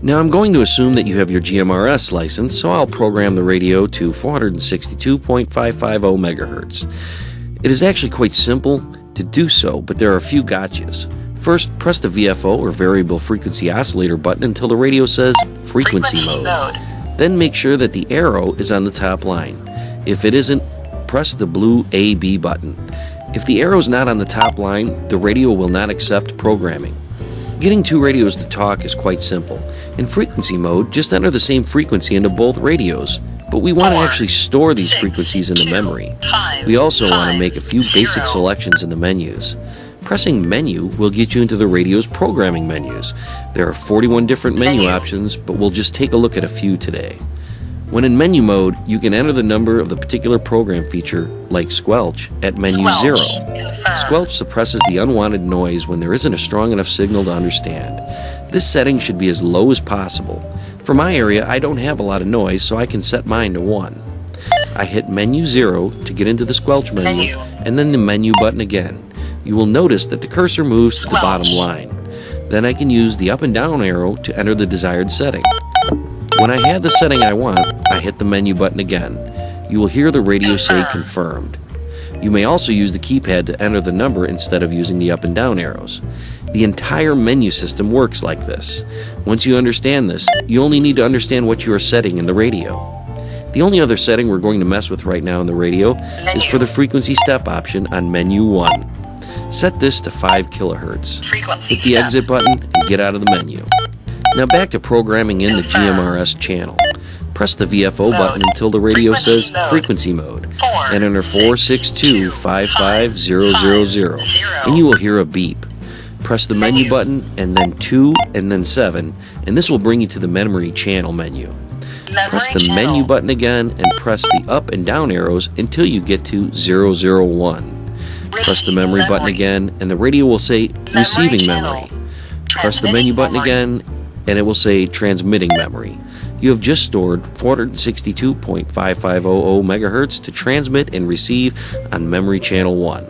Now I'm going to assume that you have your GMRS license, so I'll program the radio to 462.550 megahertz. It is actually quite simple to do so, but there are a few gotchas. First, press the VFO or variable frequency oscillator button until the radio says frequency mode. Then make sure that the arrow is on the top line. If it isn't, press the blue AB button. If the arrow is not on the top line, the radio will not accept programming. Getting two radios to talk is quite simple. In frequency mode, just enter the same frequency into both radios, but we want to actually store these frequencies in the memory. We also want to make a few basic selections in the menus. Pressing menu will get you into the radio's programming menus. There are 41 different menu options, but we'll just take a look at a few today. When in menu mode, you can enter the number of the particular program feature, like squelch, at menu 0. Squelch suppresses the unwanted noise when there isn't a strong enough signal to understand. This setting should be as low as possible. For my area, I don't have a lot of noise, so I can set mine to 1. I hit menu 0 to get into the squelch menu, and then the menu button again. You will notice that the cursor moves to the bottom line. Then I can use the up and down arrow to enter the desired setting. When I have the setting I want, I hit the menu button again. You will hear the radio say confirmed. You may also use the keypad to enter the number instead of using the up and down arrows. The entire menu system works like this. Once you understand this, you only need to understand what you are setting in the radio. The only other setting we're going to mess with right now in the radio is for the frequency step option on menu 1. Set this to 5 kilohertz. Hit the exit button and get out of the menu. Now back to programming in the GMRS channel. Press the VFO button until the radio says frequency mode and enter 462.55000 and you will hear a beep. Press the menu button and then 2 and then 7 and this will bring you to the memory channel menu. Press the menu button again and press the up and down arrows until you get to 001. Press the memory button again and the radio will say receiving memory. Press the menu button again and it will say transmitting memory. You have just stored 462.5500 megahertz to transmit and receive on memory channel 1.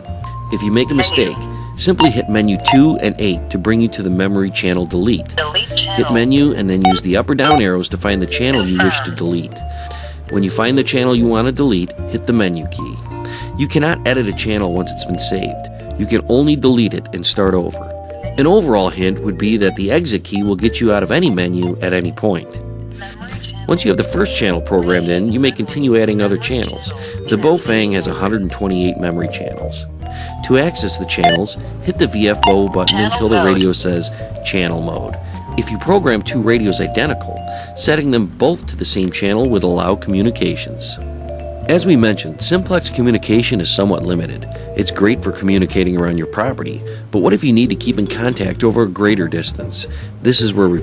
If you make a mistake, simply hit menu 2 and 8 to bring you to the memory channel delete. Hit menu and then use the up or down arrows to find the channel you wish to delete. When you find the channel you want to delete, hit the menu key. You cannot edit a channel once it's been saved. You can only delete it and start over. An overall hint would be that the exit key will get you out of any menu at any point. Once you have the first channel programmed in, you may continue adding other channels. The BAOFENG has 128 memory channels. To access the channels, hit the VFO button until the radio says channel mode. If you program two radios identical, setting them both to the same channel would allow communications. As we mentioned, simplex communication is somewhat limited. It's great for communicating around your property, but what if you need to keep in contact over a greater distance? This is where we